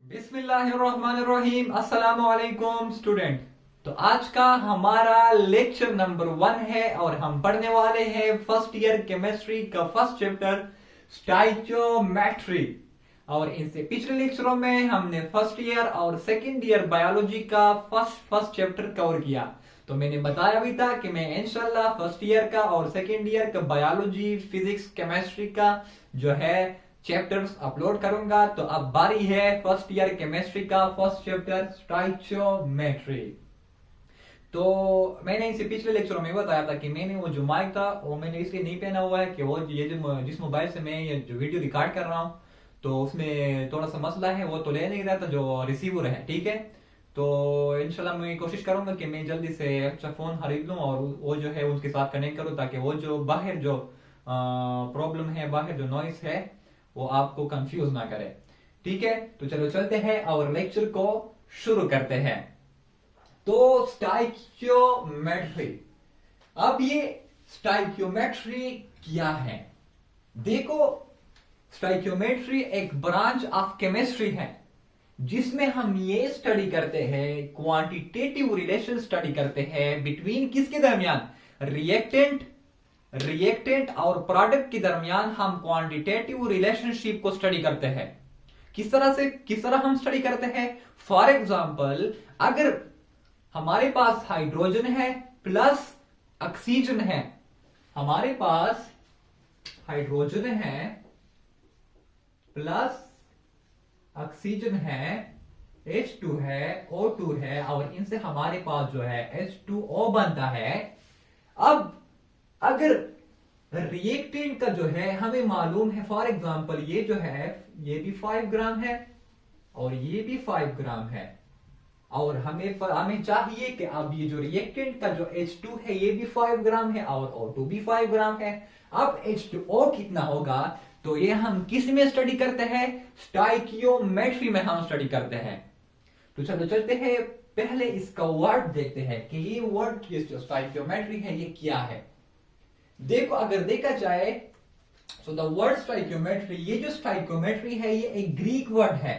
बिस्मिल्लाहिर्रहमानिर्रहीम। अस्सलाम वालेकुम स्टूडेंट। तो आज का हमारा लेक्चर नंबर 1 है और हम पढ़ने वाले हैं फर्स्ट ईयर केमिस्ट्री का फर्स्ट चैप्टर स्टाइचियोमेट्री। और इनसे पिछले लेक्चरों में हमने फर्स्ट ईयर और सेकंड ईयर बायोलॉजी का फर्स्ट चैप्टर कवर किया। तो मैंने बताया भी था कि मैं इंशाल्लाह फर्स्ट ईयर का और सेकंड ईयर का बायोलॉजी, फिजिक्स, केमिस्ट्री का जो है चैप्टर्स अपलोड करूंगा। तो अब बारी है फर्स्ट ईयर केमिस्ट्री का फर्स्ट चैप्टर स्टाइचियोमेट्री। तो मैंने इसे पिछले लेक्चरों में बताया था कि मैंने वो जो माइक था वो मैंने इसलिए नहीं पहना हुआ है कि वो ये जो जिस मोबाइल से मैं ये जो वीडियो रिकॉर्ड कर रहा हूँ तो उसमें थोड़ा सा मसला है, वो तो ले नहीं रहा था जो रिसीवर है। ठीक है, तो इंशाल्लाह मैं कोशिश करूंगा कि मैं जल्दी से अच्छा फोन खरीद लूं और वो जो है उसके साथ कनेक्ट करूं ताकि वो जो बाहर जो प्रॉब्लम है, बाहर जो नॉइस है वो आपको कंफ्यूज ना करे। ठीक है, तो चलो चलते हैं और लेक्चर को शुरू करते हैं। तो स्टाइचियोमेट्री, अब ये स्टाइचियोमेट्री क्या है? देखो, स्टाइचियोमेट्री एक ब्रांच ऑफ केमिस्ट्री है जिसमें हम ये स्टडी करते हैं, क्वांटिटेटिव रिलेशन स्टडी करते हैं बिटवीन किसके दरमियान, रिएक्टेंट और प्रोडक्ट के दरमियान हम क्वांटिटेटिव रिलेशनशिप को स्टडी करते हैं। किस तरह हम स्टडी करते हैं? फॉर एग्जांपल, अगर हमारे पास हाइड्रोजन है प्लस ऑक्सीजन है, हमारे पास हाइड्रोजन है प्लस ऑक्सीजन है, H2 है, O2 है और इनसे हमारे पास जो है H2O बनता है। अब अगर रिएक्टेंट का जो है हमें मालूम है, फॉर एग्जांपल ये जो है ये भी 5 ग्राम है और ये भी 5 ग्राम है और हमें चाहिए कि अब ये जो रिएक्टेंट का जो H2 है ये भी 5 ग्राम है और O2 भी 5 ग्राम है। अब H2O कितना होगा? तो ये हम किस में स्टडी करते हैं? स्टाइचियोमेट्री में हम स्टडी करते हैं। तो चलो चलते हैं, पहले इसका वर्ड देखते हैं कि ये वर्ड की जो स्टाइचियोमेट्री है ये क्या है। देखो, अगर देखा जाए तो द वर्ड स्टाइचियोमेट्री, ये जो स्टाइचियोमेट्री है ये एक ग्रीक वर्ड है।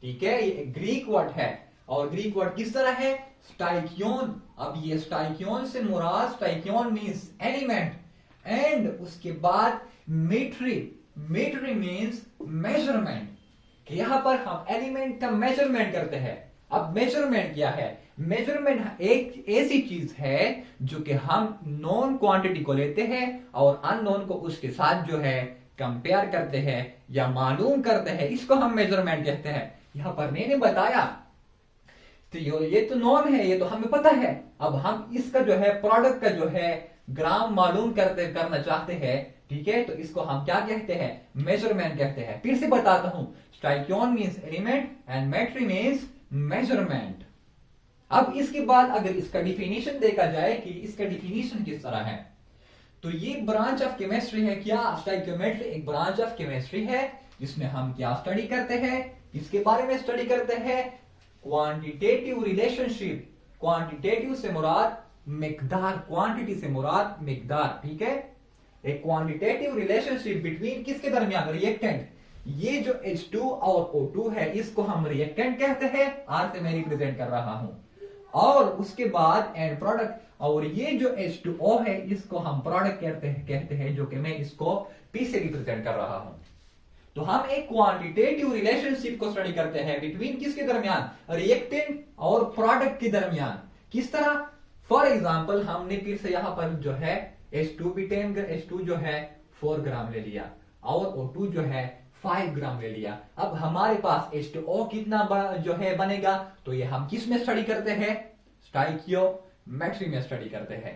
ठीक है, ये एक ग्रीक वर्ड है और ग्रीक वर्ड किस तरह है? स्टाइकियोन। अब ये स्टाइकियोन से मुराद, स्टाइकियोन मींस एलिमेंट एंड उसके बाद मेट्री मींस मेजरमेंट। यहां पर हम एलिमेंट का मेजरमेंट करते हैं। अब मेजरमेंट क्या है? मेजरमेंट एक ऐसी चीज है जो कि हम नॉन क्वांटिटी को लेते हैं और अननोन को उसके साथ जो है कंपेयर करते हैं या मालूम करते हैं, इसको हम मेजरमेंट कहते हैं। यहां पर मैंने बताया तो ये तो नॉन है, ये तो हमें पता है। अब हम इसका जो है प्रोडक्ट का जो है ग्राम मालूम करना चाहते हैं। ठीक है, तो इसको हम क्या कहते हैं? मेजरमेंट कहते हैं। फिर से बताता हूं, स्टाइचियोन means element and metry means measurement. अब इसके बाद अगर इसका डिफिनीशन देखा जाए कि इसका डिफिनीशन किस तरह है, तो ये ब्रांच ऑफ केमिस्ट्री है। क्या? स्टाइचियोमेट्री एक ब्रांच ऑफ केमिस्ट्री है जिसमें हम क्या स्टडी करते हैं? इसके बारे में स्टडी करते हैं क्वांटिटेटिव रिलेशनशिप। क्वांटिटेटिव से मुराद मिकदार, क्वांटिटी से मुराद मिकदार। ठीक है, एक क्वांटिटेटिव रिलेशनशिप बिटवीन किसके दरमियान? रिएक्टेंट। ये जो H2 और O2 है इसको हम रिएक्टेंट कहते हैं, R से मैं रिप्रेजेंट कर रहा हूं। और उसके बाद एंड प्रोडक्ट, और ये जो H2O है इसको हम प्रोडक्ट कहते हैं जो कि मैं इसको P से रिप्रेजेंट कर रहा हूं। तो हम एक क्वांटिटेटिव रिलेशनशिप को स्टडी करते हैं बिटवीन किसके दरमियान? रिएक्टेंट और प्रोडक्ट के दरमियान। किस तरह? फॉर एग्जांपल, हमने फिर से यहां पर जो है H2 जो है 4 ग्राम ले लिया और O2 जो है 5 ग्राम ले लिया। अब हमारे पास H2O कितना जो है बनेगा? तो ये हम किस में स्टडी करते हैं? स्टाइचियोमेट्री में स्टडी करते हैं।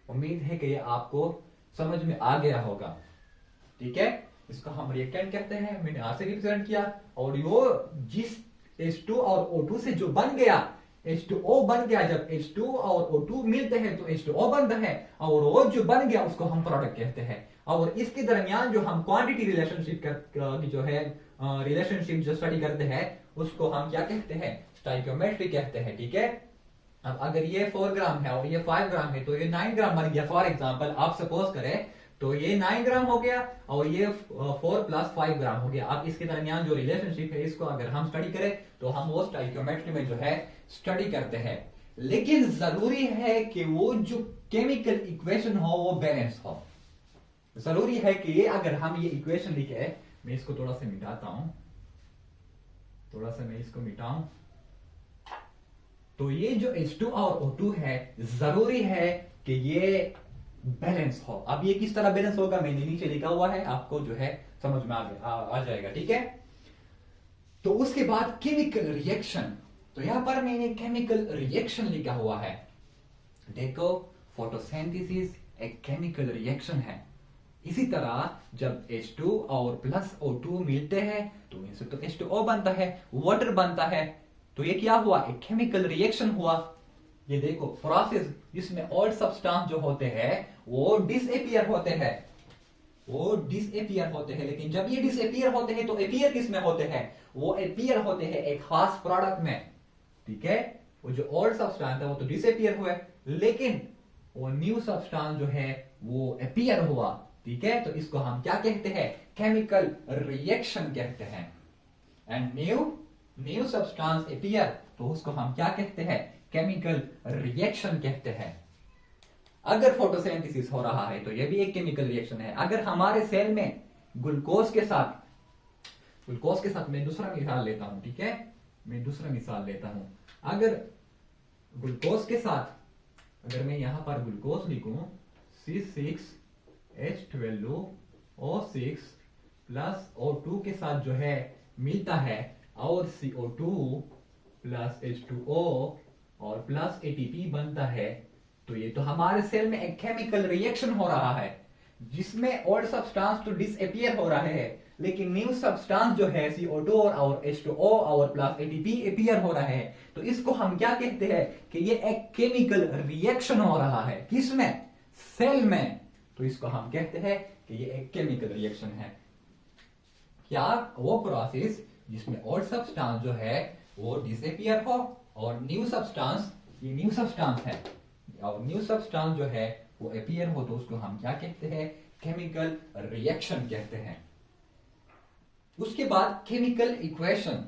उम्मीद है कि ये आपको समझ में आ गया होगा। ठीक है, इसको हम रिएक्टेंट कहते हैं, मैंने यहां से रिप्रेजेंट किया। और यो जिस H2 और O2 से जो बन गया, H2O बन गया, जब H2 और O2 मिलते हैं तो H2O बनता है और वो जो बन गया उसको हम प्रोडक्ट कहते हैं। और इसके दरमियान जो हम क्वांटिटी रिलेशनशिप की जो है रिलेशनशिप जो स्टडी करते हैं उसको हम क्या कहते हैं? स्टाइचियोमेट्री कहते हैं। ठीक है, अब अगर ये 4 ग्राम है और ये 5 ग्राम है तो ये 9 ग्राम बन गया। फॉर एग्जांपल, आप सपोज करें तो ये 9 ग्राम हो गया और ये 4 + 5 ग्राम हो गया। अब इसके दरमियान जो रिलेशनशिप है इसको अगर हम स्टडी करें तो हम वो स्टोइकियोमेट्री में जो है स्टडी करते हैं। लेकिन जरूरी है कि वो जो केमिकल इक्वेशन हो वो बैलेंस हो। जरूरी है कि ये अगर हम ये इक्वेशन लिखे, मैं इसको थोड़ा सा मिटाता हूं, थोड़ा सा मैं इसको मिटाऊं, तो ये जो H2 और O2 है जरूरी है कि ये बैलेंस हो। अब ये किस तरह बैलेंस होगा मैंने नीचे लिखा हुआ है, आपको जो है समझ में आ जाएगा, ठीक है। तो उसके बाद केमिकल रिएक्शन, तो यहां पर मैंने केमिकल रिएक्शन लिखा हुआ है। देखो फोटोसिंथेसिस एक केमिकल रिएक्शन है। इसी तरह जब H2 और प्लस O2 मिलते हैं तो इनसे तो H2O बनता है, वाटर बनता है। तो ये क्या हुआ, एक केमिकल रिएक्शन हुआ। ये देखो प्रोसेस जिसमें ऑल सब्सटेंस जो होते हैं वो डिसएपियर होते हैं, लेकिन जब ये डिसएपियर होते हैं तो अपीयर किस में होते हैं, वो अपीयर होते हैं एक खास प्रोडक्ट में, ठीक है। वो जो ओल्ड सब्सटेंस है वो तो डिसएपियर हुए, लेकिन वो न्यू सब्सटेंस जो है वो अपीयर हुआ, ठीक है। तो इसको हम क्या कहते हैं, केमिकल रिएक्शन कहते हैं। एंड न्यू सब्सटेंस अपीयर, तो उसको हम क्या कहते हैं, केमिकल रिएक्शन कहते हैं। अगर फोटोसिंथेसिस हो रहा है तो ये भी एक केमिकल रिएक्शन है। अगर हमारे सेल में ग्लूकोज के साथ मैं दूसरा मिसाल लेता हूं, ठीक है, मैं दूसरा मिसाल लेता हूं। अगर ग्लूकोज के साथ अगर मैं यहां पर ग्लूकोज लिखूं C6H12O6 प्लस O2 के साथ जो है मिलता है और CO2 प्लस H2O और प्लस ATP बनता है, तो ये तो हमारे सेल में एक केमिकल रिएक्शन हो रहा है जिसमें ओल्ड सब्सटेंस तो डिसअपियर हो रहे हैं, लेकिन न्यू सब्सटेंस जो है CO2 और H2O और प्लस ATP अपीयर हो रहे हैं। तो इसको हम क्या कहते हैं कि ये एक केमिकल रिएक्शन हो रहा है, किसमें, सेल में। तो इसको हम कहते हैं कि ये एक केमिकल रिएक्शन है। क्या वो प्रोसेस जिसमें ओल्ड सब्सटेंस जो है वो डिसअपियर हो और न्यू सब्सटेंस, ये न्यू सब्सटेंस है और न्यू सब्सटेंस जो है वो अपीयर हो, तो उसको हम क्या कहते हैं, केमिकल रिएक्शन कहते हैं। उसके बाद केमिकल इक्वेशन।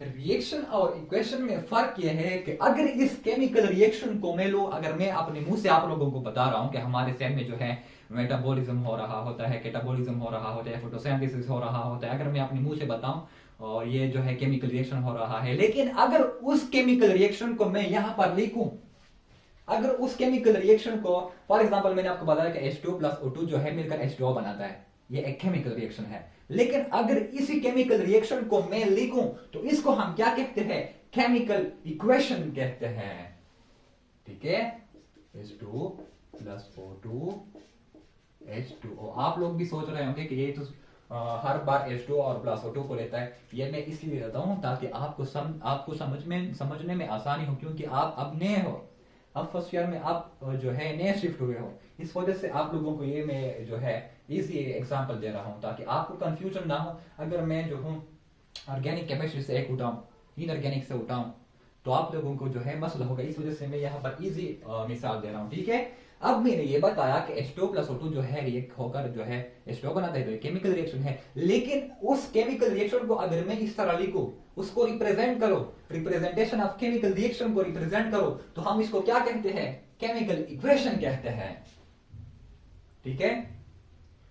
रिएक्शन और इक्वेशन में फर्क यह है कि अगर इस केमिकल रिएक्शन को मैं लूं, अगर मैं अपने मुंह से आप लोगों को बता रहा हूं कि हमारे सेल में जो है मेटाबॉलिज्म हो रहा होता है, कैटाबॉलिज्म हो रहा होता है, फोटोसिंथेसिस हो रहा होता है, अगर मैं अपने मुंह से बताऊं और ये जो है केमिकल रिएक्शन हो रहा है, लेकिन अगर उस केमिकल रिएक्शन को मैं यहां पर लिखूं, अगर उस केमिकल रिएक्शन को फॉर एग्जांपल मैंने आपको बताया कि H2 प्लस O2 जो है मिलकर H2O बनाता है, ये एक केमिकल रिएक्शन है। लेकिन अगर इसी केमिकल रिएक्शन को मैं लिखूं तो इसको हम क्या कहते हैं, केमिकल इक्वेशन कहते हैं, ठीक है। H2 plus O2 H2O। आप लोग भी सोच रहे होंगे कि ये तो हर बार H2 और प्लस O2 को लेता है। ये मैं इसलिए लेता हूं ताकि आपको समझने में आसानी हो, क्योंकि आप अब नए हो, अब फर्स्ट ईयर में आप जो है नए शिफ्ट हुए हो, इस वजह से आप लोगों को ये मैं जो है इजी एग्जांपल दे रहा हूं ताकि आपको कंफ्यूजन ना हो। अगर मैं जो हूं ऑर्गेनिक केमिस्ट्री से एक उठाऊं, इनऑर्गेनिक से उठाऊं, तो आप लोगों को जो है मसला होगा, इस वजह से मैं यहाँ पर इजी मिसाल दे रहा हूं, ठीक है। अब मैंने ये बताया कि H2 प्लस O2 जो है रिएक्ट होकर जो है H2O बनाता है, तो ये केमिकल रिएक्शन है। लेकिन उस केमिकल रिएक्शन को अगर मैं इस तरह लिखूं, उसको रिप्रेजेंट करो, रिप्रेजेंटेशन ऑफ केमिकल रिएक्शन को रिप्रेजेंट करो, तो हम इसको क्या कहते हैं, केमिकल इक्वेशन कहते हैं, ठीक है।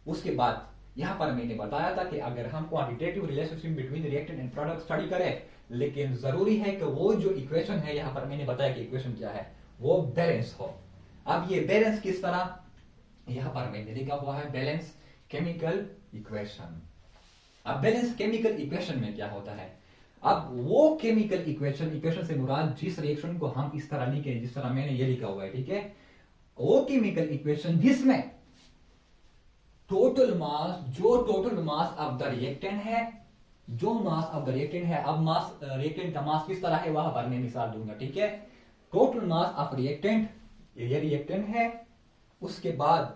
उसके बाद यहां पर मैंने बताया था कि अगर हम quantitative relationship between reactant and product study करें, लेकिन जरूरी है कि वो जो इक्वेशन है, यहां पर मैंने बताया कि इक्वेशन क्या है, वो बैलेंस हो। अब ये बैलेंस किस तरह, यहां पर मैंने लिखा हुआ है बैलेंस केमिकल इक्वेशन। अब बैलेंस केमिकल इक्वेशन में क्या होता है, अब वो केमिकल इक्वेशन से मुराद जिस रिएक्शन को हम इस तरह लिखे, जिस तरह मैंने ये लिखा हुआ है, ठीक है, वो केमिकल इक्वेशन जिसमें total mass of the reactant है, जो मास ऑफ द रिएक्टेंट है, अब मास रिएक्टेंट का मास किस तरह है वहां पर मैं मिसाल दूंगा, ठीक है। टोटल मास ऑफ रिएक्टेंट, ये रिएक्टेंट है, उसके बाद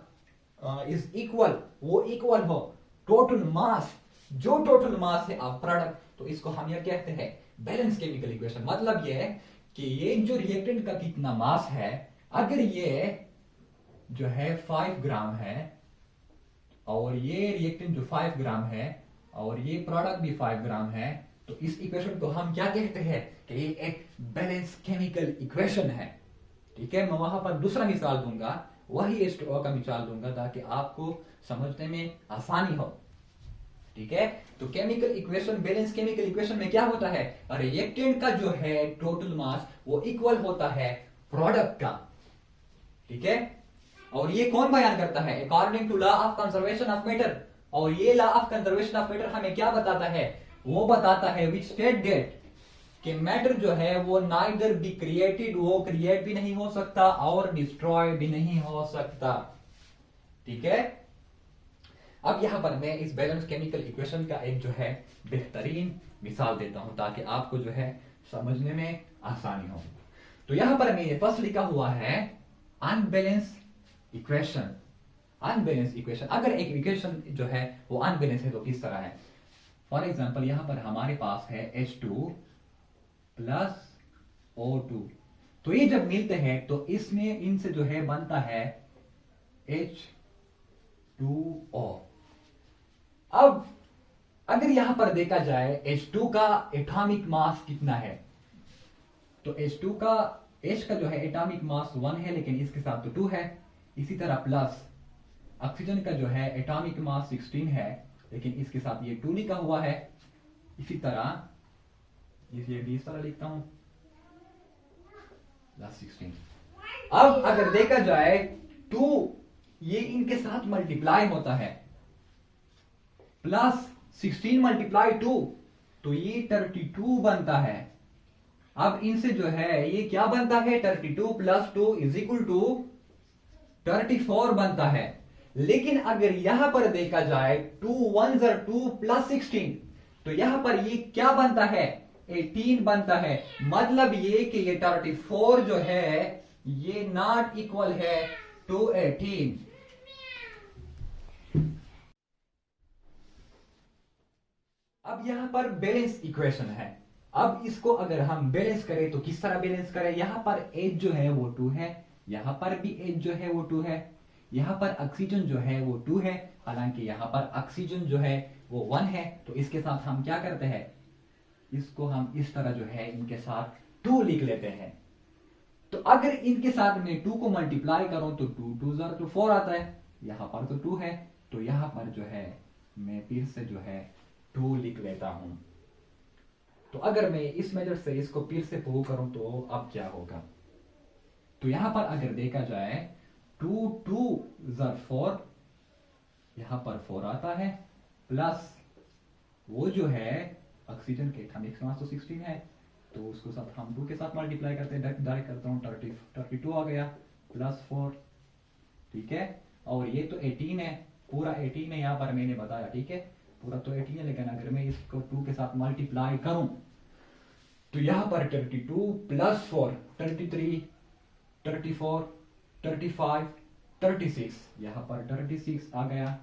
इज इक्वल, वो इक्वल हो टोटल मास, जो टोटल मास है ऑफ प्रोडक्ट, तो इसको हम ये कहते हैं बैलेंस केमिकल इक्वेशन। मतलब ये है कि ये जो रिएक्टेंट का कितना मास है, अगर ये जो है 5 ग्राम है और ये रिएक्टेंट जो 5 ग्राम है और ये प्रोडक्ट भी 5 ग्राम है, तो इस इक्वेशन को हम क्या कहते हैं कि ये एक बैलेंस केमिकल इक्वेशन है। ठीक है, मैं वहां पर दूसरा मिसाल दूंगा, वही H2O का मिसाल दूंगा ताकि आपको समझने में आसानी हो। ठीक है, तो chemical equation, balance chemical equation में क्या होता है, रिएक्टेंट का जो है टोटल मास वो इक्वल होता है प्रोडक्ट का। ठीक है, और ये कौन बयान करता है, according to law of conservation of matter. और ये law of conservation of matter हमें क्या बताता है, वो बताता है विच स्टेट दैट कि मैटर जो है वो नाइदर बी क्रिएटेड, वो क्रिएट भी नहीं हो सकता और डिस्ट्रॉय भी नहीं हो सकता। ठीक है, अब यहां पर मैं इस बैलेंस केमिकल इक्वेशन का एक जो है बेहतरीन मिसाल देता हूं ताकि आपको जो है समझने में आसानी हो। तो यहां पर मैंने फर्स्ट लिखा हुआ है अनबैलेंस इक्वेशन। अनबैलेंस इक्वेशन, अगर एक इक्वेशन जो है वो अनबैलेंस है तो किस तरह है। फॉर एग्जांपल यहां पर हमारे पास है H2 प्लस O2, तो ये जब मिलते हैं तो इसमें इनसे जो है बनता है H2O। अब अगर यहां पर देखा जाए H2 का एटॉमिक मास कितना है, तो H2 का H का जो है एटॉमिक मास 1 है लेकिन इसके साथ तो 2 है। इसी तरह प्लस ऑक्सीजन का जो है एटॉमिक मास 16 है लेकिन इसके साथ ये 2 लिखा हुआ है। इसी तरह ये भी इस तरह लिखता हूं प्लस 16। अब अगर देखा जाए 2 ये इनके साथ मल्टीप्लाई होता है, प्लस 16 मल्टीप्लाई 2 तो ये 32 बनता है। अब इनसे जो है ये क्या बनता है, 32 प्लस 2 इज इक्वल टू 34 बनता है। लेकिन अगर यहां पर देखा जाए 2 1 2 प्लस 16 तो यहां पर ये क्या बनता है, 18 बनता है। मतलब ये कि ये 34 जो है ये नॉट इक्वल है टू 18। अब यहां पर बैलेंस इक्वेशन है। अब इसको अगर हम बैलेंस करें तो किस तरह बैलेंस करें, यहां पर H जो है वो 2 है, यहां पर भी H जो है वो 2 है, यहां पर ऑक्सीजन जो है वो 2 है, हालांकि यहां पर ऑक्सीजन जो है वो 1 है। तो इसके साथ हम क्या करते हैं, इसको हम इस तरह जो है इनके साथ 2 लिख लेते हैं। तो अगर इनके साथ में 2 को मल्टीप्लाई करूं तो 2 2 तो 4 आता है, यहां पर तो 2 है, तो यहां पर जो है मैं फिर से जो है 2 लिख लेता हूं। तो अगर मैं इस मेथड से इसको फिर से प्रूव करूं तो अब क्या होगा, तो यहां पर अगर देखा जाए 2 2 4, यहां पर 4 आता है, प्लस वो जो है ऑक्सीजन के एटॉमिक मास तो 16 है तो उसको साथ हम 2 के साथ मल्टीप्लाई करते हैं, डायरेक्ट करता हूं 32 आ गया प्लस 4। ठीक है, और ये तो 18 है, पूरा 18 है, यहां पर मैंने बताया। ठीक है, पूरा तो 18 है लेकिन अगर मैं इसको 2 के साथ मल्टीप्लाई करूं तो यहां पर 32 प्लस 4 33 34 35 36, यहां पर 36 आ गया।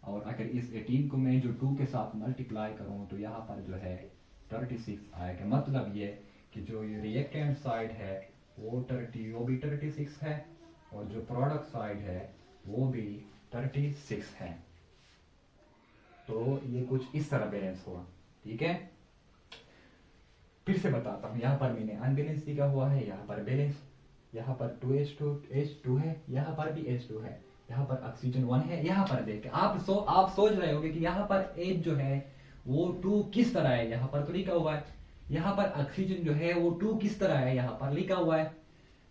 और अगर इस 18 को मैं जो 2 के साथ मल्टीप्लाई करूं तो यहां पर जो है 36 आएगा। मतलब ये कि जो ये रिएक्टेंट साइड है वो भी 36 है और जो प्रोडक्ट साइड है वो भी 36 है। तो ये कुछ इस तरह बैलेंस हुआ। ठीक है, फिर से बताता हूं, यहां पर मैंने अनबैलेंस लिखा हुआ है, यहां पर बैलेंस, यहां पर 2H2 है, यहां पर भी H2 है, यहां पर ऑक्सीजन 1 है। यहां पर देख आप सोच रहे होंगे कि यहां पर H जो है वो 2 किस तरह है, यहां पर तो लिखा हुआ है। यहां पर ऑक्सीजन जो है वो 2 किस तरह है, यहां पर लिखा हुआ है।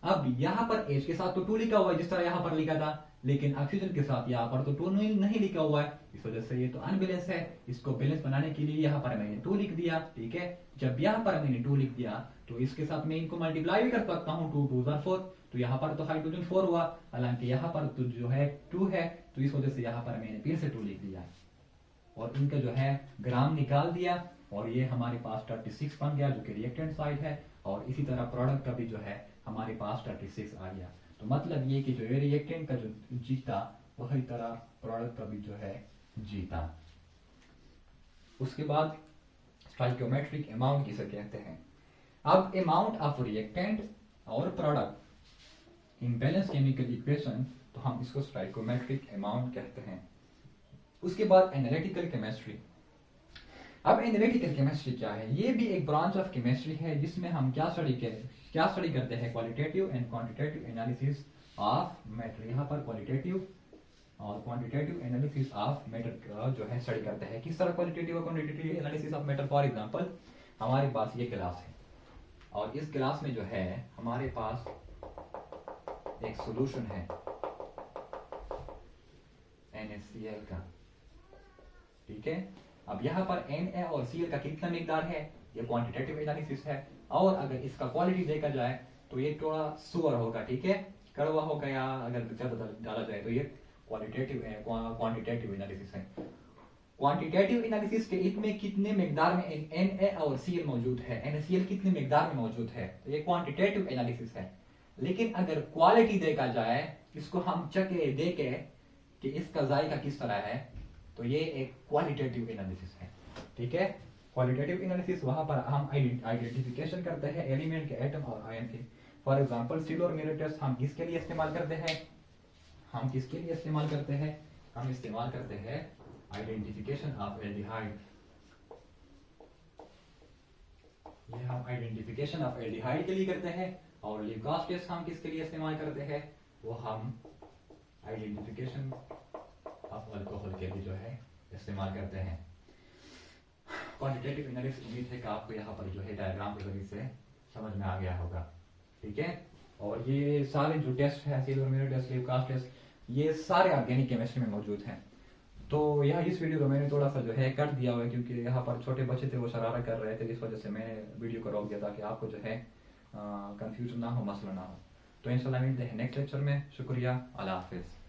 अब यहां पर H के साथ तो 2 लिखा हुआ है जिस तरह यहां पर लिखा था, लेकिन ऑक्सीजन के साथ यहां पर तो 2 नहीं लिखा हुआ है, इस वजह से ये तो अनबैलेंस है। इसको बैलेंस बनाने के लिए यहां पर मैंने 2 लिख दिया। ठीक है, जब यहां पर मैंने 2 लिख दिया तो इसके साथ मैं इनको मल्टीप्लाई भी कर सकता हूं, 2 2 4, तो यहां पर तो हाइड्रोजन 4 हुआ, हालांकि यहां पर तो जो है 2 है, तो इस वजह से यहां पर मैंने फिर से 2 लिख दिया और इनका जो है ग्राम निकाल दिया और ये हमारे पास 36 बन गया जो कि रिएक्टेंट साइड है। और इसी तरह प्रोडक्ट का भी जो है हमारे पास 36 आ गया। तो मतलब ये कि जो ये रिएक्टेंट का जो जीता वही तरह प्रोडक्ट का भी जो है जीता। उसके बाद स्टोइकियोमेट्रिक अमाउंट किसे कहते हैं। अब अमाउंट ऑफ रिएक्टेंट और product in balance chemical equation तो हम इसको स्टोइकोमेट्रिक अमाउंट कहते हैं। उसके बाद एनालिटिकल केमिस्ट्री। अब एनालिटिकल केमिस्ट्री क्या है? ये भी एक ब्रांच ऑफ केमिस्ट्री है जिसमें हम क्या स्टडी करते हैं? Qualitative and quantitative analysis of matter. यहाँ पर क्वालिटेटिव और क्वांटिटेटिव एनालिसिस ऑफ मैटर का जो है स्टडी करते हैं। किस तरह क्वालिटेटिव और quantitative analysis of matter? For example हमारे पास ये गिलास है और इस गिलास में जो है हमारे पास एक सॉल्यूशन है NaCl का, ठीक है। अब यहाँ पर Na और Cl का कितना मिकदार है? ये क्वांटिटेटिव एनालिसिस है। और अगर इसका क्वालिटी देखा जाए तो ये थोड़ा सुअर होगा, ठीक है, कड़वा होगा, या अगर ज्यादा डाला जाए तो ये क्वांटिटेटिव एनालिसिस है। क्वांटिटेटिव एनालिसिस के इसमें कितने मिकदार में Na और Cl मौजूद है, NaCl कितने मिकदार में मौजूद है, तो ये क्वांटिटेटिव एनालिसिस है। लेकिन अगर क्वालिटी देखा जाए, इसको हम चखे देखे कि इसका जायका किस तरह है, तो ये एक क्वालिटेटिव एनालिसिस है, ठीक है। क्वालिटेटिव एनालिसिस वहां पर हम आइडेंटिफिकेशन करते हैं एलिमेंट के, एटम और आयन के। फॉर एग्जांपल सील और मिरर टेस्ट हम किसके लिए इस्तेमाल करते हैं? हम इस्तेमाल करते हैं आइडेंटिफिकेशन ऑफ एल्डिहाइड। ये हम आइडेंटिफिकेशन ऑफ एल्डिहाइड के लिए करते हैं। और लिवगास टेस्ट हम किसके लिए इस्तेमाल करते हैं? वो हम आइडेंटिफिकेशन ऑफ अल्कोहल के लिए जो है इस्तेमाल करते हैं। क्वांटिटेटिव एनालिसिस, उम्मीद है कि आपको यहाँ पर जो है डायग्राम के जरिए से समझ में आ गया होगा, ठीक है। और ये सारे जो टेस्ट है, सील और मिरर टेस्ट, लिवगास टेस्ट, ये सारे ऑर्गेनिक केमिस्ट्री में मौजूद हैं। तो यह इस वीडियो को मैंने थोड़ा सा जो है कट दिया हुआ है, क्योंकि यहाँ पर छोटे बच्चे थे, वो शरारत कर रहे थे, इस वजह से मैंने वीडियो को रोक दिया ताकि आपको जो है कंफ्यूजन ना हो, मसला ना हो। तो इंशाल्लाह मिलते हैं नेक्स्ट लेक्चर में। शुक्रिया, अल्लाह हाफिज़।